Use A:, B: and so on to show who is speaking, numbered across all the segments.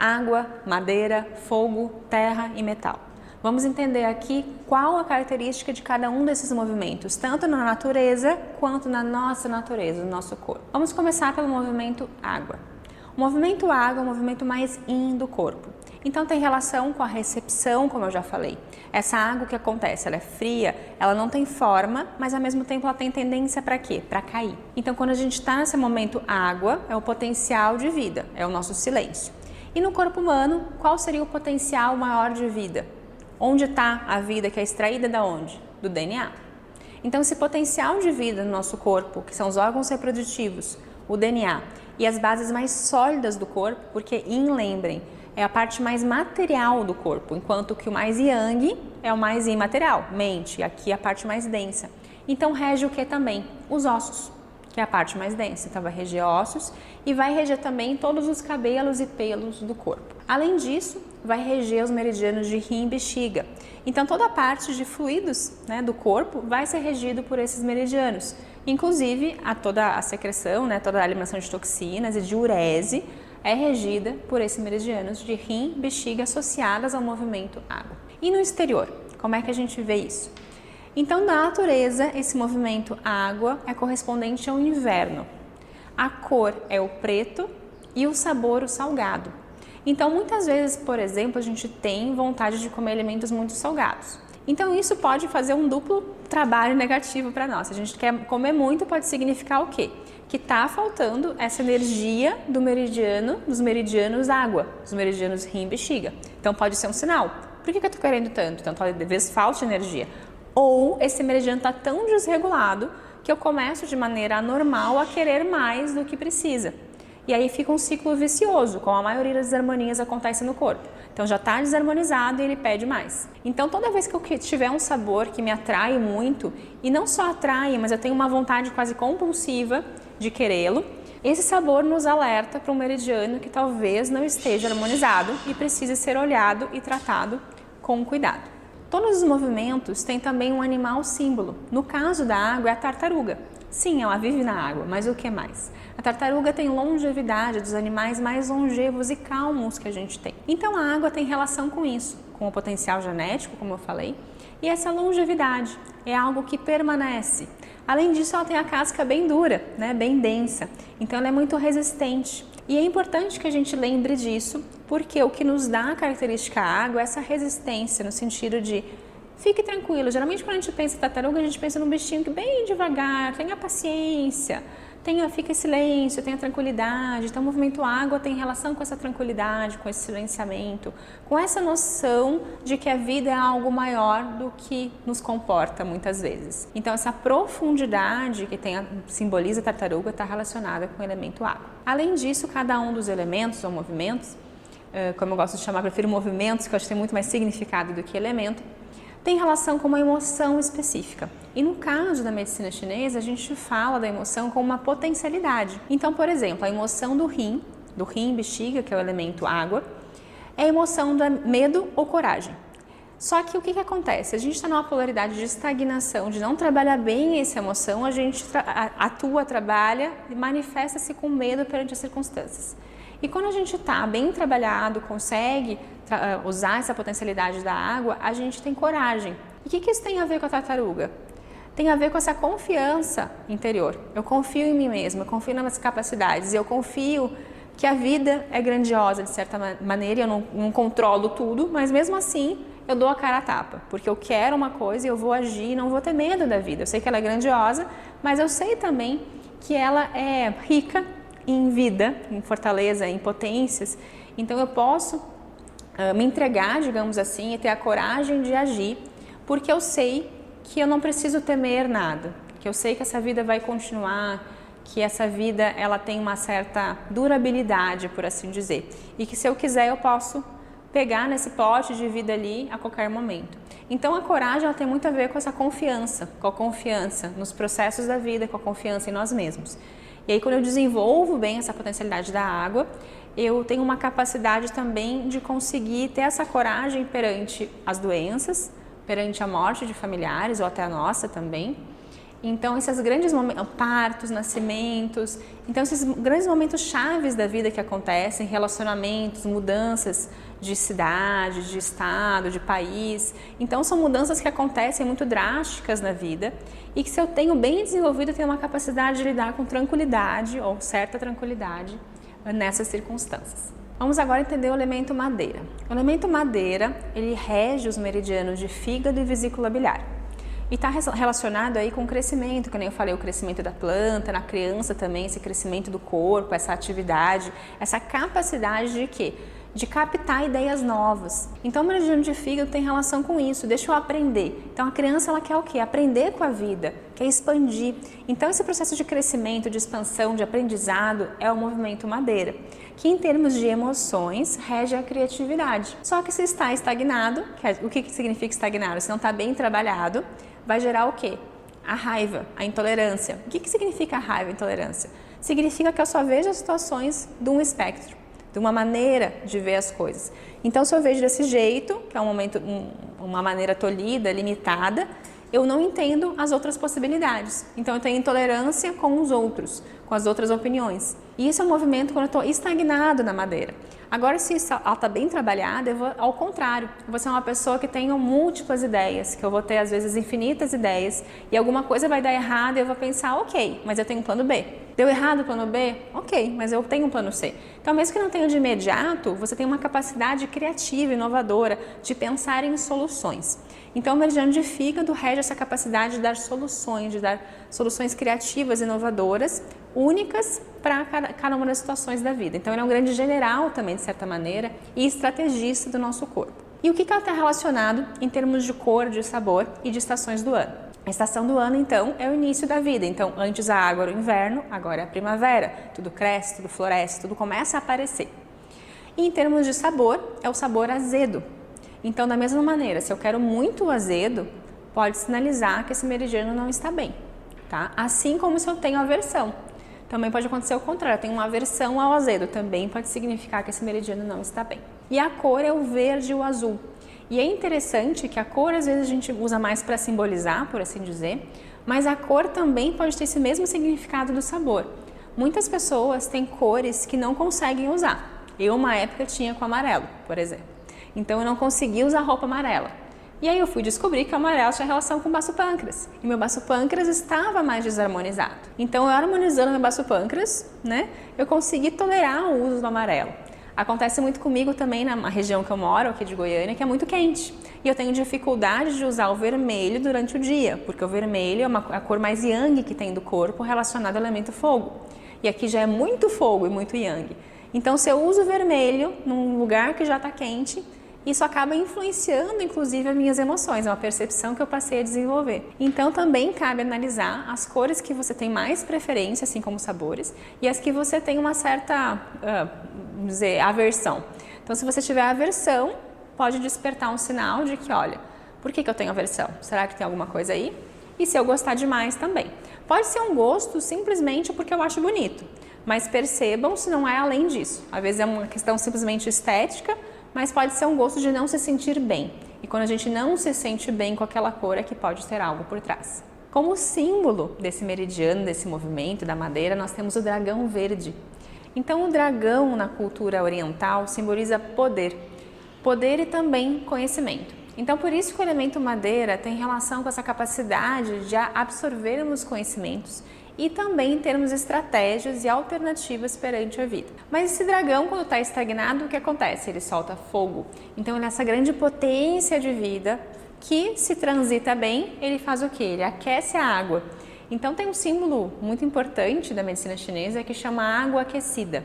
A: água, madeira, fogo, terra e metal. Vamos entender aqui qual a característica de cada um desses movimentos, tanto na natureza quanto na nossa natureza, no nosso corpo. Vamos começar pelo movimento água. O movimento água é o movimento mais yin do corpo. Então tem relação com a recepção, como eu já falei. Essa água que acontece, ela é fria, ela não tem forma, mas ao mesmo tempo ela tem tendência para quê? Para cair. Então quando a gente está nesse momento água, é o potencial de vida, é o nosso silêncio. E no corpo humano, qual seria o potencial maior de vida? Onde está a vida que é extraída da onde? Do DNA. Então esse potencial de vida no nosso corpo, que são os órgãos reprodutivos, o DNA e as bases mais sólidas do corpo, porque yin, lembrem, é a parte mais material do corpo, enquanto que o mais yang é o mais imaterial, mente, aqui é a parte mais densa. Então rege o que também? Os ossos, que é a parte mais densa, então vai reger ossos e vai reger também todos os cabelos e pelos do corpo. Além disso, vai reger os meridianos de rim e bexiga. Então toda a parte de fluidos, do corpo vai ser regido por esses meridianos. Inclusive toda a secreção, toda a eliminação de toxinas e de urese é regida por esses meridianos de rim e bexiga associadas ao movimento água. E no exterior, como é que a gente vê isso? Então, na natureza, esse movimento água é correspondente ao inverno. A cor é o preto e o sabor o salgado. Então, muitas vezes, por exemplo, a gente tem vontade de comer alimentos muito salgados. Então, isso pode fazer um duplo trabalho negativo para nós. Se a gente quer comer muito, pode significar o quê? Que está faltando essa energia dos meridianos água, dos meridianos rim e bexiga. Então, pode ser um sinal. Por que eu estou querendo tanto? Então, talvez falte energia. Ou esse meridiano está tão desregulado que eu começo de maneira anormal a querer mais do que precisa. E aí fica um ciclo vicioso, como a maioria das desarmonias acontece no corpo. Então já está desarmonizado e ele pede mais. Então toda vez que eu tiver um sabor que me atrai muito, e não só atrai, mas eu tenho uma vontade quase compulsiva de querê-lo, esse sabor nos alerta para um meridiano que talvez não esteja harmonizado e precise ser olhado e tratado com cuidado. Todos os movimentos têm também um animal símbolo. No caso da água é a tartaruga. Sim, ela vive na água, mas o que mais? A tartaruga tem longevidade, dos animais mais longevos e calmos que a gente tem. Então a água tem relação com isso, com o potencial genético, como eu falei, e essa longevidade é algo que permanece. Além disso, ela tem a casca bem dura, bem densa, então ela é muito resistente. E é importante que a gente lembre disso, porque o que nos dá a característica água é essa resistência, no sentido de fique tranquilo. Geralmente quando a gente pensa em tartaruga, a gente pensa num bichinho que bem devagar, tenha paciência, fica em silêncio, tenha tranquilidade. Então o movimento água tem relação com essa tranquilidade, com esse silenciamento, com essa noção de que a vida é algo maior do que nos comporta muitas vezes. Então essa profundidade que simboliza a tartaruga está relacionada com o elemento água. Além disso, cada um dos elementos ou movimentos, como eu gosto de chamar, prefiro movimentos, que eu acho que tem muito mais significado do que elemento, tem relação com uma emoção específica. E no caso da medicina chinesa, a gente fala da emoção como uma potencialidade. Então, por exemplo, a emoção do rim bexiga, que é o elemento água, é a emoção do medo ou coragem. Só que o que acontece? A gente está numa polaridade de estagnação, de não trabalhar bem essa emoção, a gente trabalha e manifesta-se com medo perante as circunstâncias. E quando a gente está bem trabalhado, consegue usar essa potencialidade da água, a gente tem coragem. E o que isso tem a ver com a tartaruga? Tem a ver com essa confiança interior. Eu confio em mim mesma, eu confio nas minhas capacidades, eu confio que a vida é grandiosa de certa maneira, eu não controlo tudo, mas mesmo assim eu dou a cara a tapa, porque eu quero uma coisa e eu vou agir e não vou ter medo da vida. Eu sei que ela é grandiosa, mas eu sei também que ela é rica em vida, em fortaleza, em potências. Então eu posso me entregar, digamos assim, e ter a coragem de agir, porque eu sei que eu não preciso temer nada, que eu sei que essa vida vai continuar, que essa vida ela tem uma certa durabilidade, por assim dizer, e que se eu quiser eu posso pegar nesse pote de vida ali a qualquer momento. Então a coragem ela tem muito a ver com essa confiança, com a confiança nos processos da vida, com a confiança em nós mesmos. E aí quando eu desenvolvo bem essa potencialidade da água, eu tenho uma capacidade também de conseguir ter essa coragem perante as doenças, perante a morte de familiares ou até a nossa também, Então, esses grandes momentos, partos, nascimentos, então esses grandes momentos chaves da vida que acontecem, relacionamentos, mudanças de cidade, de estado, de país. Então, são mudanças que acontecem muito drásticas na vida e que, se eu tenho bem desenvolvido, eu tenho uma capacidade de lidar com tranquilidade ou certa tranquilidade nessas circunstâncias. Vamos agora entender o elemento madeira. O elemento madeira, ele rege os meridianos de fígado e vesícula biliar. E está relacionado aí com o crescimento, que nem eu falei, o crescimento da planta, na criança também, esse crescimento do corpo, essa atividade, essa capacidade de quê? De captar ideias novas. Então, o meridiano de fígado tem relação com isso, deixa eu aprender. Então, a criança, ela quer o quê? Aprender com a vida, quer expandir. Então, esse processo de crescimento, de expansão, de aprendizado é o movimento madeira, que em termos de emoções, rege a criatividade. Só que se está estagnado, o que significa estagnado? Se não está bem trabalhado, vai gerar o quê? A raiva, a intolerância. O que significa a raiva e a intolerância? Significa que eu só vejo as situações de um espectro, de uma maneira de ver as coisas. Então, se eu vejo desse jeito, que é uma maneira tolhida, limitada, eu não entendo as outras possibilidades. Então, eu tenho intolerância com os outros, com as outras opiniões. E isso é um movimento quando eu estou estagnado na madeira. Agora, se ela está bem trabalhada, eu vou ao contrário. Eu vou ser uma pessoa que tenha múltiplas ideias, que eu vou ter, às vezes, infinitas ideias, e alguma coisa vai dar errado e eu vou pensar, ok, mas eu tenho um plano B. Deu errado o plano B? Ok, mas eu tenho um plano C. Então, mesmo que não tenha de imediato, você tem uma capacidade criativa, inovadora, de pensar em soluções. Então, o meridiano de fígado rege essa capacidade de dar soluções criativas, inovadoras, únicas para cada uma das situações da vida. Então, ele é um grande general também, de certa maneira, e estrategista do nosso corpo. E o que ela está relacionado em termos de cor, de sabor e de estações do ano? A estação do ano, então, é o início da vida. Então, antes a água era o inverno, agora é a primavera. Tudo cresce, tudo floresce, tudo começa a aparecer. E em termos de sabor, é o sabor azedo. Então, da mesma maneira, se eu quero muito azedo, pode sinalizar que esse meridiano não está bem, tá? Assim como se eu tenho aversão. Também pode acontecer o contrário, eu tenho uma aversão ao azedo, também pode significar que esse meridiano não está bem. E a cor é o verde e o azul. E é interessante que a cor, às vezes, a gente usa mais para simbolizar, por assim dizer, mas a cor também pode ter esse mesmo significado do sabor. Muitas pessoas têm cores que não conseguem usar. Eu, uma época, tinha com amarelo, por exemplo. Então, eu não conseguia usar roupa amarela. E aí eu fui descobrir que o amarelo tinha relação com o baço pâncreas. E meu baço pâncreas estava mais desarmonizado. Então, eu harmonizando meu baço pâncreas, né, eu consegui tolerar o uso do amarelo. Acontece muito comigo também na região que eu moro, aqui de Goiânia, que é muito quente. E eu tenho dificuldade de usar o vermelho durante o dia, porque o vermelho é a cor mais yang que tem do corpo relacionada ao elemento fogo. E aqui já é muito fogo e muito yang. Então, se eu uso o vermelho num lugar que já está quente, isso acaba influenciando, inclusive, as minhas emoções, é uma percepção que eu passei a desenvolver. Então, também cabe analisar as cores que você tem mais preferência, assim como sabores, e as que você tem uma certa, vamos dizer, aversão. Então, se você tiver aversão, pode despertar um sinal de que, olha, por que eu tenho aversão? Será que tem alguma coisa aí? E se eu gostar demais também. Pode ser um gosto simplesmente porque eu acho bonito, mas percebam se não é além disso. Às vezes é uma questão simplesmente estética, mas pode ser um gosto de não se sentir bem. E quando a gente não se sente bem com aquela cor, é que pode ter algo por trás. Como símbolo desse meridiano, desse movimento da madeira, nós temos o dragão verde. Então, o dragão na cultura oriental simboliza poder. Poder e também conhecimento. Então, por isso que o elemento madeira tem relação com essa capacidade de absorvermos conhecimentos e também termos estratégias e alternativas perante a vida. Mas esse dragão, quando está estagnado, o que acontece? Ele solta fogo. Então, ele é essa grande potência de vida que, se transita bem, ele faz o quê? Ele aquece a água. Então, tem um símbolo muito importante da medicina chinesa que chama água aquecida.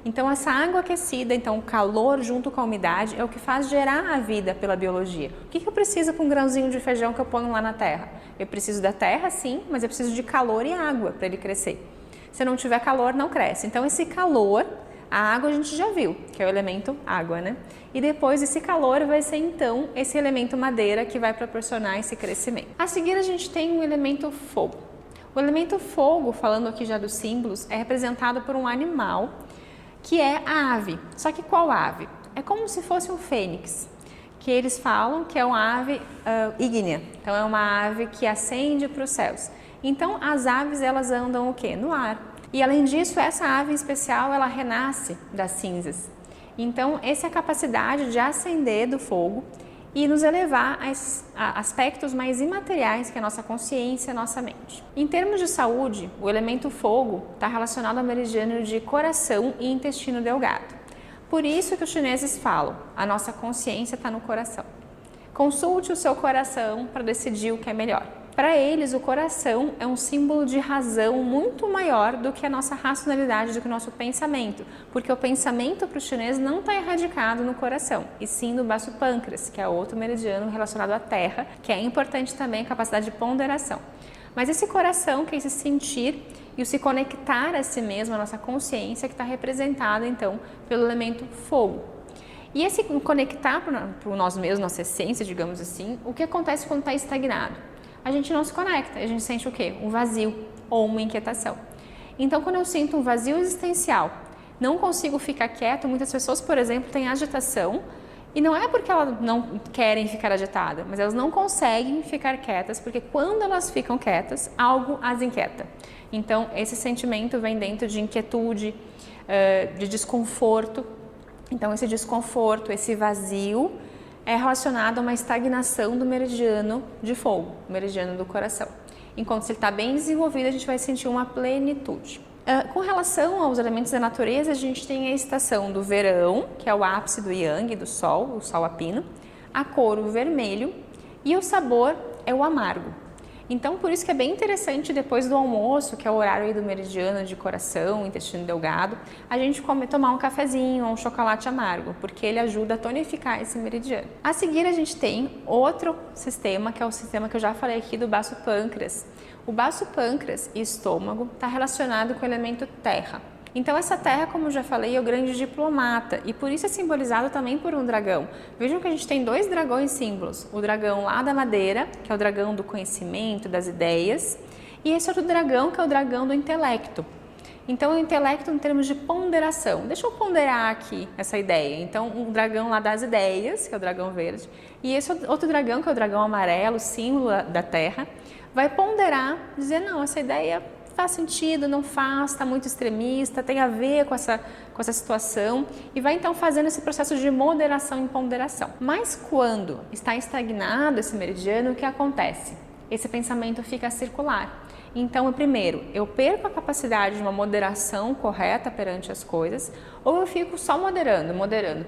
A: Então, essa água aquecida, então o calor junto com a umidade, é o que faz gerar a vida pela biologia. O que eu preciso com um grãozinho de feijão que eu ponho lá na terra? Eu preciso da terra, sim, mas eu preciso de calor e água para ele crescer. Se não tiver calor, não cresce. Então, esse calor, a água a gente já viu, que é o elemento água, né? E depois esse calor vai ser, então, esse elemento madeira que vai proporcionar esse crescimento. A seguir, a gente tem o elemento fogo. O elemento fogo, falando aqui já dos símbolos, é representado por um animal que é a ave. Só que qual ave? É como se fosse um fênix, que eles falam que é uma ave ígnea. Então, é uma ave que ascende para os céus. Então as aves elas andam o quê? No ar. E além disso, essa ave em especial, ela renasce das cinzas. Então essa é a capacidade de ascender do fogo e nos elevar a aspectos mais imateriais que a nossa consciência, a nossa mente. Em termos de saúde, o elemento fogo está relacionado ao meridiano de coração e intestino delgado. Por isso que os chineses falam, a nossa consciência está no coração. Consulte o seu coração para decidir o que é melhor. Para eles, o coração é um símbolo de razão muito maior do que a nossa racionalidade, do que o nosso pensamento, porque o pensamento para o chinês não está erradicado no coração, e sim no baço pâncreas, que é outro meridiano relacionado à terra, que é importante também a capacidade de ponderação. Mas esse coração, que é esse sentir e o se conectar a si mesmo, a nossa consciência, que está representada então pelo elemento fogo. E esse conectar para nós mesmos, nossa essência, digamos assim, o que acontece quando está estagnado? A gente não se conecta, a gente sente o quê? Um vazio ou uma inquietação. Então, quando eu sinto um vazio existencial, não consigo ficar quieto, muitas pessoas, por exemplo, têm agitação, e não é porque elas não querem ficar agitadas, mas elas não conseguem ficar quietas, porque quando elas ficam quietas, algo as inquieta. Então, esse sentimento vem dentro de inquietude, de desconforto. Então, esse desconforto, esse vazio, é relacionado a uma estagnação do meridiano de fogo, o meridiano do coração. Enquanto se ele está bem desenvolvido, a gente vai sentir uma plenitude. Com relação aos elementos da natureza, a gente tem a estação do verão, que é o ápice do yang, do sol, o sol a pino, a cor o vermelho e o sabor é o amargo. Então, por isso que é bem interessante depois do almoço, que é o horário aí do meridiano de coração, intestino delgado, a gente tomar um cafezinho ou um chocolate amargo, porque ele ajuda a tonificar esse meridiano. A seguir, a gente tem outro sistema, que é o sistema que eu já falei aqui do baço pâncreas. O baço pâncreas e estômago está relacionado com o elemento terra. Então essa terra, como eu já falei, é o grande diplomata e por isso é simbolizado também por um dragão. Vejam que a gente tem dois dragões símbolos, o dragão lá da madeira, que é o dragão do conhecimento, das ideias, e esse outro dragão, que é o dragão do intelecto. Então o intelecto em termos de ponderação. Deixa eu ponderar aqui essa ideia. Então o dragão lá das ideias, que é o dragão verde, e esse outro dragão, que é o dragão amarelo, símbolo da terra, vai ponderar, dizer, não, essa ideia faz sentido, não faz, está muito extremista, tem a ver com essa situação e vai então fazendo esse processo de moderação e ponderação. Mas quando está estagnado esse meridiano, o que acontece? Esse pensamento fica circular. Então, primeiro, eu perco a capacidade de uma moderação correta perante as coisas, ou eu fico só moderando,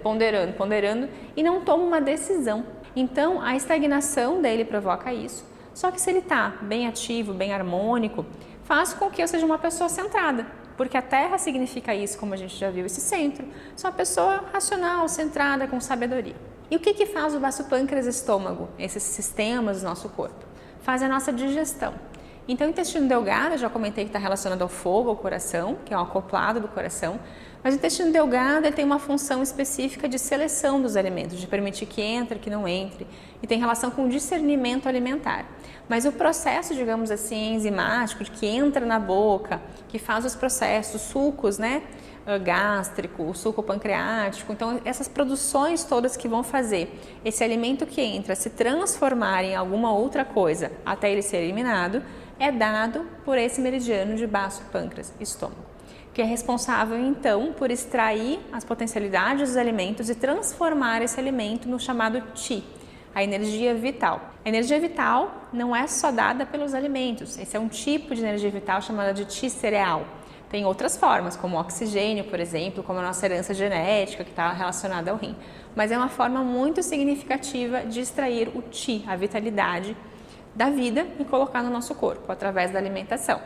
A: ponderando e não tomo uma decisão. Então, a estagnação dele provoca isso. Só que se ele está bem ativo, bem harmônico, faz com que eu seja uma pessoa centrada, porque a Terra significa isso, como a gente já viu, esse centro. Sou uma pessoa racional, centrada, com sabedoria. E o que faz o baço pâncreas e estômago, esses sistemas do nosso corpo? Faz a nossa digestão. Então, o intestino delgado, eu já comentei que está relacionado ao fogo, ao coração, que é um acoplado do coração, mas o intestino delgado ele tem uma função específica de seleção dos alimentos, de permitir que entre, que não entre, e tem relação com o discernimento alimentar. Mas o processo, digamos assim, enzimático, que entra na boca, que faz os processos, sucos, né, gástrico, o suco pancreático, então essas produções todas que vão fazer esse alimento que entra se transformar em alguma outra coisa até ele ser eliminado, é dado por esse meridiano de baço pâncreas estômago, que é responsável então por extrair as potencialidades dos alimentos e transformar esse alimento no chamado Qi, a energia vital. A energia vital não é só dada pelos alimentos, esse é um tipo de energia vital chamada de Qi cereal. Tem outras formas, como o oxigênio, por exemplo, como a nossa herança genética, que está relacionada ao rim. Mas é uma forma muito significativa de extrair o Qi, a vitalidade da vida, e colocar no nosso corpo, através da alimentação.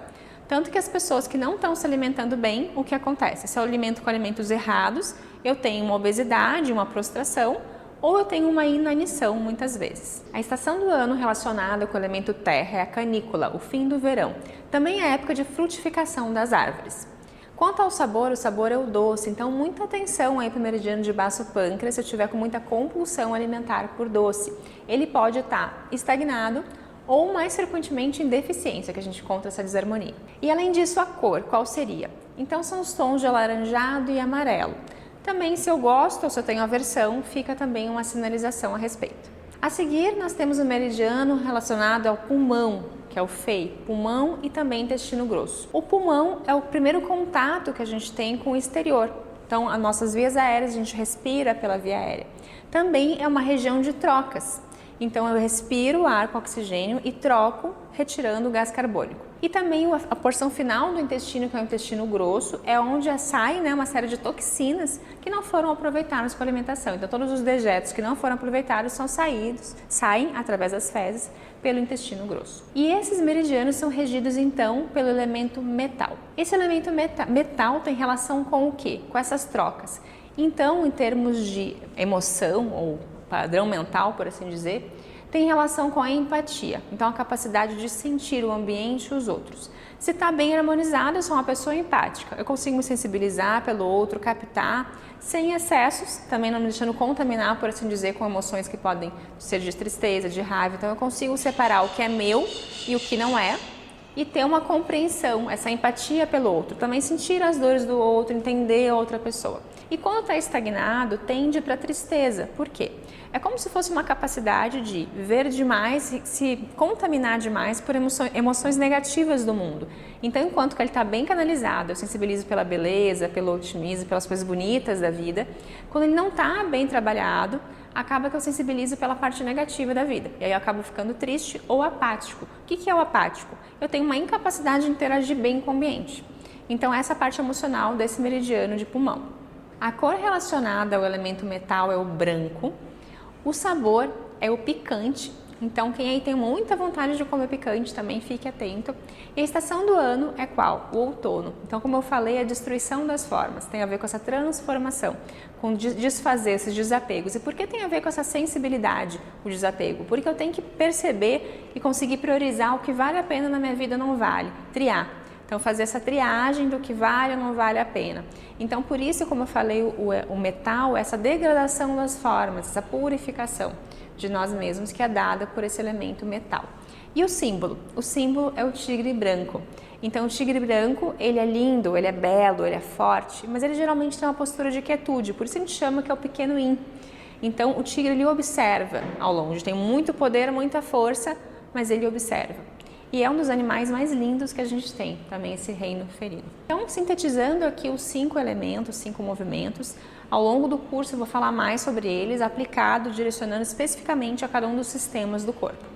A: Tanto que as pessoas que não estão se alimentando bem, o que acontece? Se eu alimento com alimentos errados, eu tenho uma obesidade, uma prostração, ou eu tenho uma inanição muitas vezes. A estação do ano relacionada com o elemento terra é a canícula, o fim do verão. Também é a época de frutificação das árvores. Quanto ao sabor, o sabor é o doce, então muita atenção aí para o meridiano de baço pâncreas se eu tiver com muita compulsão alimentar por doce. Ele pode estar estagnado ou mais frequentemente em deficiência, que a gente encontra essa desarmonia. E além disso, a cor, qual seria? Então são os tons de alaranjado e amarelo. Também, se eu gosto ou se eu tenho aversão, fica também uma sinalização a respeito. A seguir, nós temos o meridiano relacionado ao pulmão, que é o FEI, pulmão e também intestino grosso. O pulmão é o primeiro contato que a gente tem com o exterior. Então, as nossas vias aéreas, a gente respira pela via aérea. Também é uma região de trocas. Então, eu respiro o ar com oxigênio e troco, retirando o gás carbônico. E também a porção final do intestino, que é o intestino grosso, é onde sai, né, uma série de toxinas que não foram aproveitadas com a alimentação. Então, todos os dejetos que não foram aproveitados saem através das fezes pelo intestino grosso. E esses meridianos são regidos, então, pelo elemento metal. Esse elemento metal tem relação com o quê? Com essas trocas. Então, em termos de emoção ou padrão mental, por assim dizer, tem relação com a empatia, então a capacidade de sentir o ambiente e os outros. Se está bem harmonizado, eu sou uma pessoa empática, eu consigo me sensibilizar pelo outro, captar, sem excessos, também não me deixando contaminar, por assim dizer, com emoções que podem ser de tristeza, de raiva, então eu consigo separar o que é meu e o que não é, e ter uma compreensão, essa empatia pelo outro, também sentir as dores do outro, entender a outra pessoa. E quando está estagnado, tende para a tristeza. Por quê? É como se fosse uma capacidade de ver demais e se contaminar demais por emoções negativas do mundo. Então, enquanto que ele está bem canalizado, eu sensibilizo pela beleza, pelo otimismo, pelas coisas bonitas da vida. Quando ele não está bem trabalhado, acaba que eu sensibilizo pela parte negativa da vida. E aí eu acabo ficando triste ou apático. O que é o apático? Eu tenho uma incapacidade de interagir bem com o ambiente. Então, essa é a parte emocional desse meridiano de pulmão. A cor relacionada ao elemento metal é o branco. O sabor é o picante, então quem aí tem muita vontade de comer picante também fique atento. E a estação do ano é qual? O outono. Então, como eu falei, a destruição das formas tem a ver com essa transformação, com desfazer esses desapegos. E por que tem a ver com essa sensibilidade, o desapego? Porque eu tenho que perceber e conseguir priorizar o que vale a pena na minha vida não vale, triar. Então, fazer essa triagem do que vale ou não vale a pena. Então, por isso, como eu falei, o metal, essa degradação das formas, essa purificação de nós mesmos que é dada por esse elemento metal. E o símbolo? O símbolo é o tigre branco. Então, o tigre branco, ele é lindo, ele é belo, ele é forte, mas ele geralmente tem uma postura de quietude, por isso a gente chama que é o pequeno yin. Então, o tigre, ele observa ao longe, tem muito poder, muita força, mas ele observa. E é um dos animais mais lindos que a gente tem, também esse reino felino. Então, sintetizando aqui os 5 elementos, 5 movimentos, ao longo do curso eu vou falar mais sobre eles, aplicado, direcionando especificamente a cada um dos sistemas do corpo.